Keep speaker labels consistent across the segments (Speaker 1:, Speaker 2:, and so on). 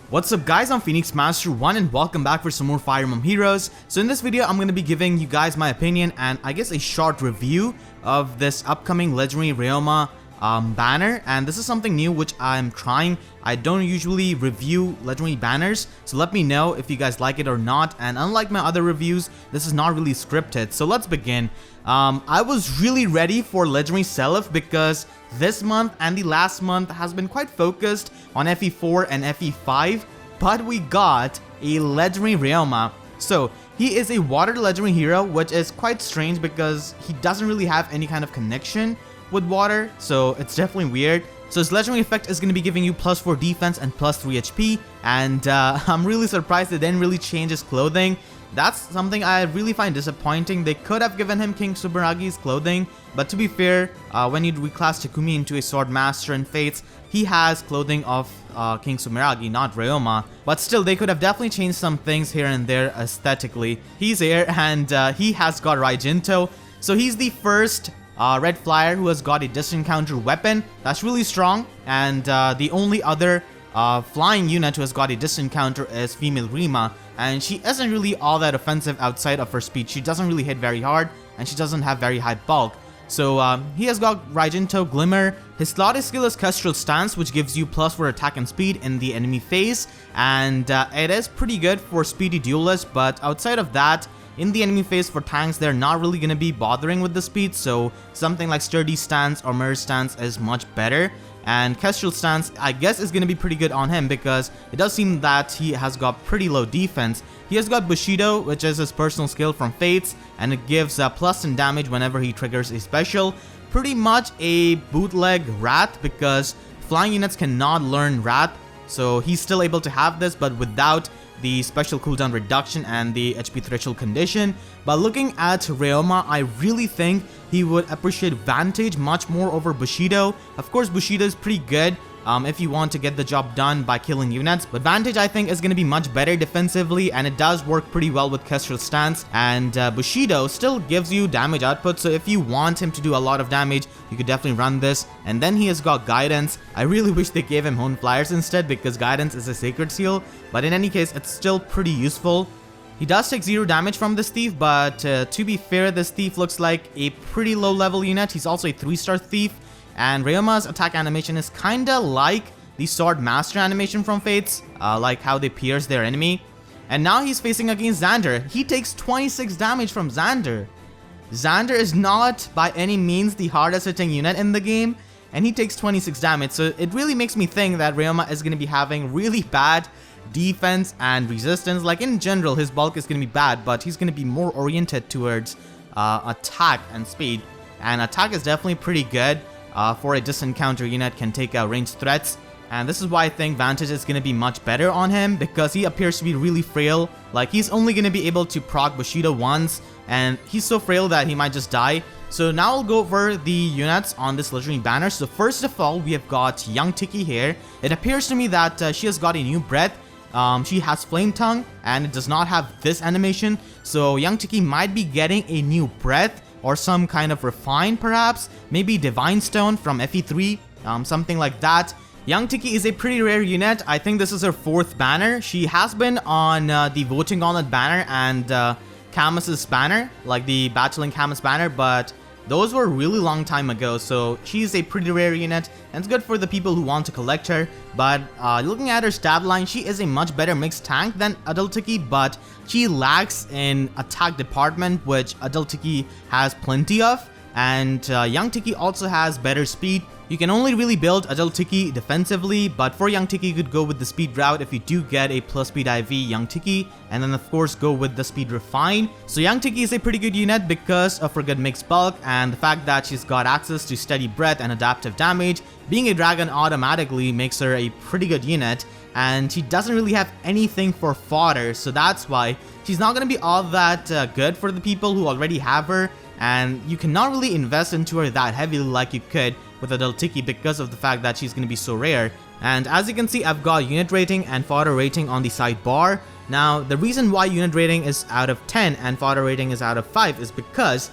Speaker 1: What's up guys, I'm Phoenix Master 1 and welcome back for some more Fire Emblem Heroes. So in this video I'm going to be giving you guys my opinion and I guess a short review of this upcoming Legendary Ryoma banner, and this is something new which I'm trying. I don't usually review legendary banners, so let me know if you guys like it or not, and unlike my other reviews, this is not really scripted. So let's begin. I was really ready for legendary Seliph because this month and the last month has been quite focused on FE4 and FE5, but we got a legendary Ryoma. So he is a water legendary hero, which is quite strange because he doesn't really have any kind of connection with water, so it's definitely weird. So his legendary effect is going to be giving you +4 defense and +3 HP, and I'm really surprised they didn't really change his clothing. That's something I really find disappointing. They could have given him King Subaragi's clothing, but to be fair, when you reclass Takumi into a Sword Master in Fates, he has clothing of King Sumeragi, not Ryoma. But still, they could have definitely changed some things here and there aesthetically. He's here, and he has got Raijinto, so he's the first red flyer who has got a distant counter weapon. That's really strong, and the only other flying unit who has got a distant counter is Female Grima, and she isn't really all that offensive outside of her speed. She doesn't really hit very hard, and she doesn't have very high bulk. So he has got Raijinto Glimmer. His slotted skill is Kestrel Stance, which gives you +4 attack and speed in the enemy phase, and it is pretty good for speedy duelists, but outside of that, in the enemy phase for tanks, they're not really going to be bothering with the speed, so something like Sturdy Stance or Mirror Stance is much better. And Kestrel Stance, I guess, is going to be pretty good on him because it does seem that he has got pretty low defense. He has got Bushido, which is his personal skill from Fates, and it gives +10 damage whenever he triggers a special. Pretty much a bootleg Wrath because flying units cannot learn Wrath, so he's still able to have this, but without the special cooldown reduction and the HP threshold condition. But looking at Ryoma, I really think he would appreciate Vantage much more over Bushido. Of course, Bushido is pretty good if you want to get the job done by killing units, but Vantage I think is going to be much better defensively, and it does work pretty well with Kestrel Stance, and Bushido still gives you damage output, so if you want him to do a lot of damage, you could definitely run this. And then he has got Guidance. I really wish they gave him Honed Flyers instead because Guidance is a sacred seal, but in any case, it's still pretty useful. He does take 0 damage from this thief, but to be fair, this thief looks like a pretty low level unit. He's also a 3-star thief, and Ryoma's attack animation is kinda like the Sword Master animation from Fates, like how they pierce their enemy. And now he's facing against Xander. He takes 26 damage from Xander. Xander is not by any means the hardest hitting unit in the game, and he takes 26 damage, so it really makes me think that Ryoma is going to be having really bad defense and resistance. Like in general, his bulk is going to be bad, but he's going to be more oriented towards attack and speed, and attack is definitely pretty good for a distant counter unit, can take out ranged threats. And this is why I think Vantage is going to be much better on him because he appears to be really frail. Like he's only going to be able to proc Bushido once, and he's so frail that he might just die. So now I'll go over the units on this legendary banner. So first of all, we have got young Tiki here. It appears to me that she has got a new breath. She has Flame Tongue, and it does not have this animation. So young Tiki might be getting a new breath or some kind of refine, perhaps. Maybe Divine Stone from FE3, something like that. Young Tiki is a pretty rare unit. I think this is her 4th banner. She has been on the Voting Gauntlet banner and Camus's banner, like the Battling Camus banner, but those were a really long time ago, so she's a pretty rare unit, and it's good for the people who want to collect her. But looking at her stat line, she is a much better mixed tank than Adult Tiki, but she lacks in attack department, which Adult Tiki has plenty of, and young Tiki also has better speed. You can only really build Adult Tiki defensively, but for young Tiki, you could go with the speed route if you do get a plus speed IV young Tiki, and then of course go with the speed refine. So young Tiki is a pretty good unit because of her good mixed bulk and the fact that she's got access to steady breath and adaptive damage. Being a dragon automatically makes her a pretty good unit, and she doesn't really have anything for fodder, so that's why she's not going to be all that good for the people who already have her, and you cannot really invest into her that heavily like you could with Adult Tiki because of the fact that she's going to be so rare. And as you can see, I've got unit rating and fodder rating on the sidebar. Now, the reason why unit rating is out of 10 and fodder rating is out of 5 is because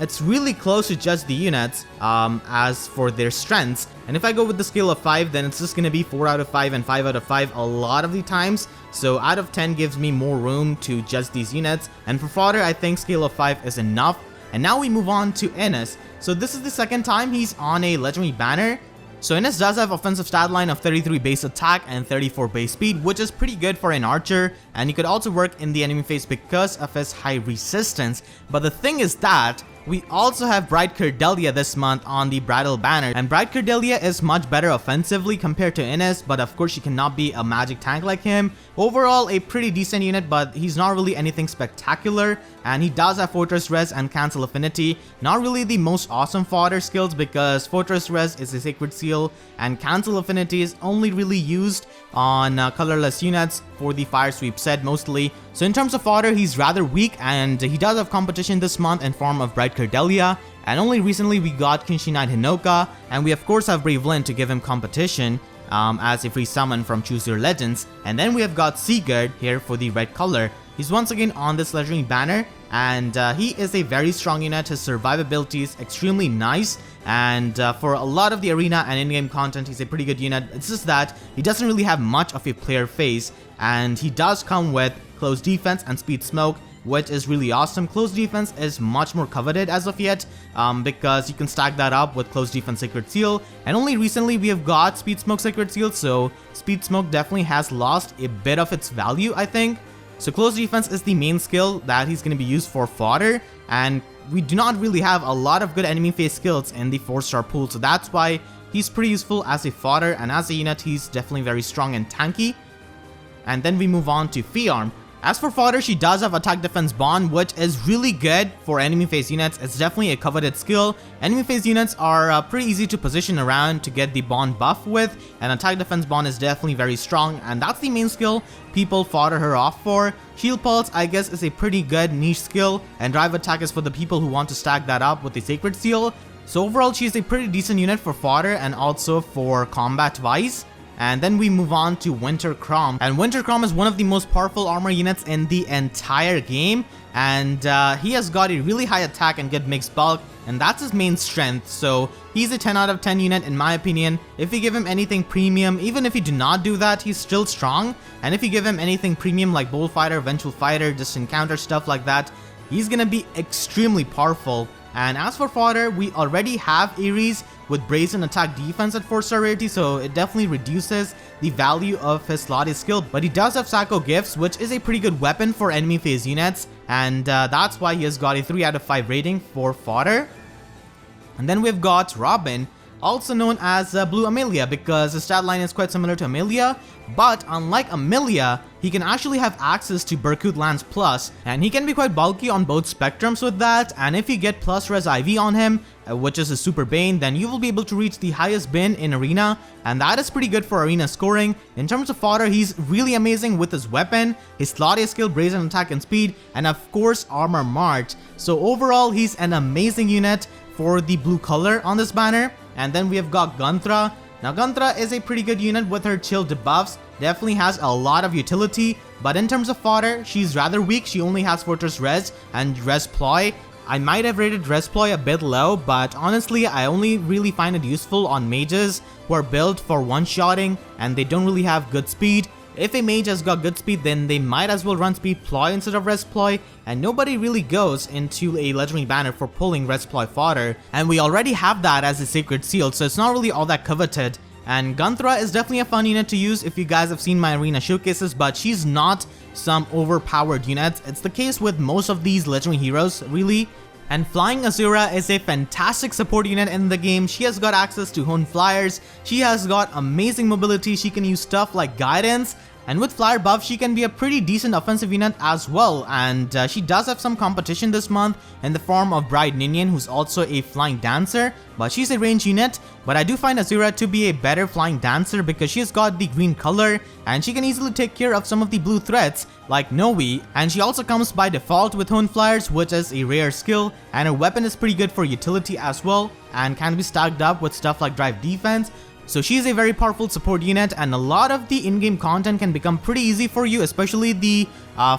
Speaker 1: it's really close to just the units as for their strengths. And if I go with the scale of 5, then it's just gonna be 4 out of 5 and 5 out of 5 a lot of the times. So out of 10 gives me more room to judge these units. And for fodder, I think scale of 5 is enough. And now we move on to Innes. So this is the second time he's on a legendary banner. So Innes does have offensive stat line of 33 base attack and 34 base speed, which is pretty good for an archer, and he could also work in the enemy phase because of his high resistance. But the thing is that we also have Bright Cordelia this month on the Bridal banner, and Bright Cordelia is much better offensively compared to Innes, but of course she cannot be a magic tank like him. Overall, a pretty decent unit, but he's not really anything spectacular, and he does have Fortress Res and Cancel Affinity. Not really the most awesome fodder skills because Fortress Res is a Sacred Seal, and Cancel Affinity is only really used on colorless units for the Fire Sweep set mostly. So in terms of fodder, he's rather weak, and he does have competition this month in form of Bright Cordelia, and only recently we got Kinshi Knight Hinoka, and we of course have Brave Lyn to give him competition as a free summon from Choose Your Legends. And then we have got Sigurd here for the red color. He's once again on this legendary banner, and he is a very strong unit. His survivability is extremely nice, and for a lot of the arena and in-game content, he's a pretty good unit. It's just that he doesn't really have much of a player phase, and he does come with close defense and speed smoke, which is really awesome. Close defense is much more coveted as of yet because you can stack that up with close defense Sacred Seal, and only recently we have got speed smoke Sacred Seal, so speed smoke definitely has lost a bit of its value, I think. So close defense is the main skill that he's going to be used for fodder, and we do not really have a lot of good enemy phase skills in the 4-star pool, so that's why he's pretty useful as a fodder, and as a unit he's definitely very strong and tanky. And then we move on to Fjorm. As for fodder, she does have attack defense bond, which is really good for enemy phase units. It's definitely a coveted skill. Enemy phase units are pretty easy to position around to get the bond buff with, and attack defense bond is definitely very strong, and that's the main skill people fodder her off for. Shield Pulse, I guess, is a pretty good niche skill, and drive attack is for the people who want to stack that up with the Sacred Seal. So overall, she's a pretty decent unit for fodder and also for combat wise. And then we move on to Winter Chrom, and Winter Chrom is one of the most powerful armor units in the entire game, and he has got a really high attack and good mixed bulk, and that's his main strength. So he's a 10 out of 10 unit in my opinion. If you give him anything premium, even if you do not do that, he's still strong, and if you give him anything premium like Bullfighter, Vengeful Fighter, just encounter stuff like that, he's gonna be extremely powerful. And as for fodder, we already have Ares with Brazen attack defense at 4-star rarity, so it definitely reduces the value of his slotted skill. But he does have Sacco Gifts, which is a pretty good weapon for enemy phase units, and that's why he has got a 3 out of 5 rating for fodder. And then we've got Robin, also known as Blue Amelia, because his stat line is quite similar to Amelia, but unlike Amelia, he can actually have access to Berkut Lance Plus, and he can be quite bulky on both spectrums with that, and if you get plus res IV on him, which is a super bane, then you will be able to reach the highest bin in arena, and that is pretty good for arena scoring. In terms of fodder, he's really amazing with his weapon, his slotted skill, Brazen attack and speed, and of course armor march. So overall, he's an amazing unit for the blue color on this banner. And then we have got Gunthra. Now Gunthra is a pretty good unit with her chill debuffs, definitely has a lot of utility, but in terms of fodder, she's rather weak. She only has Fortress Res and Res Ploy. I might have rated Res Ploy a bit low, but honestly I only really find it useful on mages who are built for one-shotting and they don't really have good speed. If a mage has got good speed, then they might as well run Speed Ploy instead of Res Ploy, and nobody really goes into a legendary banner for pulling Res Ploy fodder, and we already have that as a Sacred Seal, so it's not really all that coveted. And Gunthra is definitely a fun unit to use if you guys have seen my arena showcases, but she's not some overpowered unit. It's the case with most of these legendary heroes, really. And Flying Azura is a fantastic support unit in the game. She has got access to Hone Flyers, she has got amazing mobility, she can use stuff like Guidance, and with Flyer buff she can be a pretty decent offensive unit as well. And she does have some competition this month in the form of Bride Ninian, who's also a flying dancer, but she's a range unit. But I do find Azura to be a better flying dancer because she has got the green color and she can easily take care of some of the blue threats like Noe, and she also comes by default with Hone Flyers, which is a rare skill, and her weapon is pretty good for utility as well and can be stacked up with stuff like Drive Defense. So she's a very powerful support unit, and a lot of the in-game content can become pretty easy for you, especially the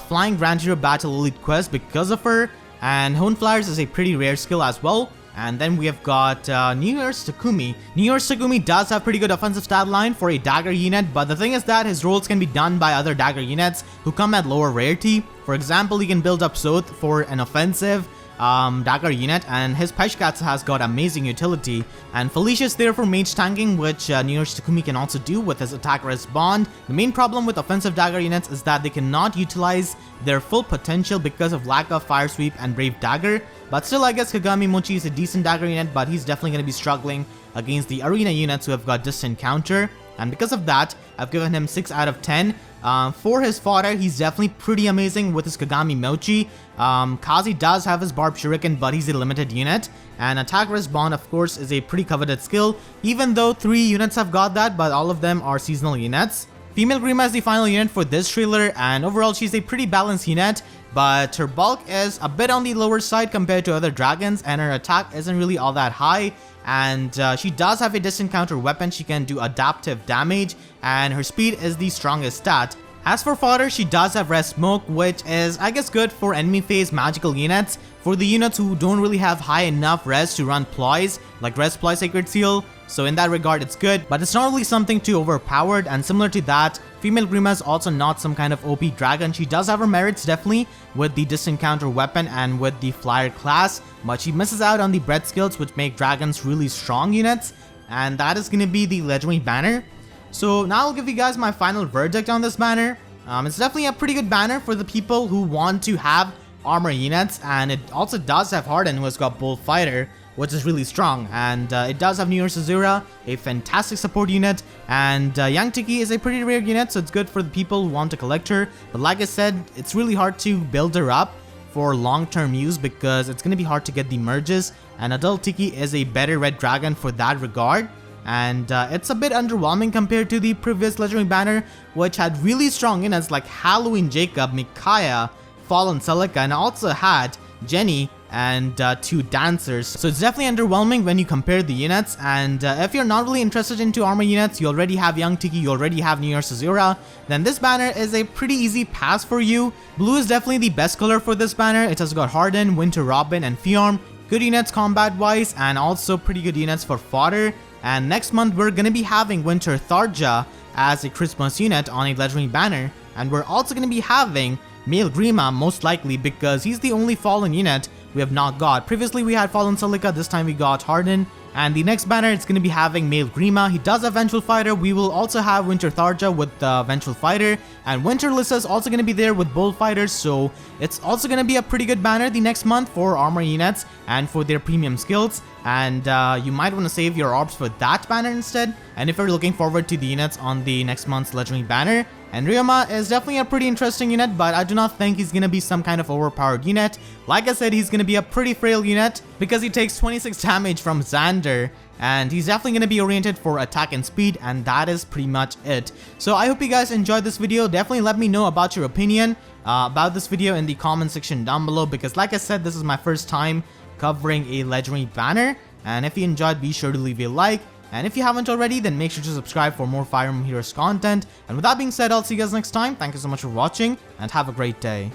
Speaker 1: Flying Grand Hero Battle Elite quest because of her. and Hone Flyers is a pretty rare skill as well. And then we have got Years Takumi. Years Takumi does have pretty good offensive stat line for a dagger unit, but the thing is that his rolls can be done by other dagger units who come at lower rarity. For example, he can build up Soth for an offensive dagger unit, and his Peshkatsu has got amazing utility, and Felicia is there for mage tanking, which Years Takumi can also do with his attack resist bond. The main problem with offensive dagger units is that they cannot utilize their full potential because of lack of fire sweep and brave dagger, but still I guess Kagami Mochi is a decent dagger unit, but he's definitely going to be struggling against the arena units who have got distant counter, and because of that I've given him 6 out of 10. For his fodder, he's definitely pretty amazing with his Kagami Mochi. Kazi does have his Barb Shuriken, but he's a limited unit. And Attack Resist Bond, of course, is a pretty coveted skill, even though 3 units have got that, but all of them are seasonal units. Female Grima is the final unit for this trailer, and overall she's a pretty balanced unit, but her bulk is a bit on the lower side compared to other dragons, and her attack isn't really all that high. And she does have a distant counter weapon, she can do adaptive damage, and her speed is the strongest stat. As for fodder, she does have Res Smoke, which is I guess good for enemy phase magical units. For the units who don't really have high enough res to run ploys, like Res Ploy Sacred Seal, so in that regard it's good, but it's not really something too overpowered. And similar to that, Female Grima is also not some kind of OP dragon. She does have her merits definitely with the distant counter weapon and with the flyer class, but she misses out on the breath skills which make dragons really strong units, and that is going to be the legendary banner. So now I'll give you guys my final verdict on this banner. It's definitely a pretty good banner for the people who want to have armor units, and it also does have Hardin, who has got Bold Fighter, which is really strong, and it does have Years Azura, a fantastic support unit, and young Tiki is a pretty rare unit, so it's good for the people who want to collect her. But like I said, it's really hard to build her up for long-term use because it's going to be hard to get the merges, and Adult Tiki is a better red dragon for that regard. And it's a bit underwhelming compared to the previous legendary banner, which had really strong units like Halloween Jacob, Micaiah, Fallen Celica, and also had Jenny and 2 dancers. So it's definitely underwhelming when you compare the units, and if you're not really interested into armor units, you already have young Tiki, you already have Years Azura, then this banner is a pretty easy pass for you. Blue is definitely the best color for this banner. It has got Hardin, Winter Robin, and Fjorm. Good units combat wise, and also pretty good units for fodder. And next month we're gonna be having Winter Tharja as a Christmas unit on a legendary banner, and we're also gonna be having Male Grima most likely because he's the only fallen unit we have not got. Previously we had Fallen Celica, this time we got Hardin, and the next banner it's going to be having Male Grima. He does have Vengeful Fighter. We will also have Winter Tharja with Vengeful Fighter, and Winter Lissa is also going to be there with Bold Fighters, so it's also going to be a pretty good banner the next month for armor units and for their premium skills, and you might want to save your orbs for that banner instead. And if you're looking forward to the units on the next month's legendary banner, and Ryoma is definitely a pretty interesting unit, but I do not think he's going to be some kind of overpowered unit. Like I said, he's going to be a pretty frail unit because he takes 26 damage from Xander, and he's definitely going to be oriented for attack and speed, and that is pretty much it. So I hope you guys enjoyed this video. Definitely let me know about your opinion about this video in the comment section down below, because like I said, this is my first time covering a legendary banner, and if you enjoyed, be sure to leave a like. And if you haven't already, then make sure to subscribe for more Fire Emblem Heroes content. And with that being said, I'll see you guys next time. Thank you so much for watching, and have a great day.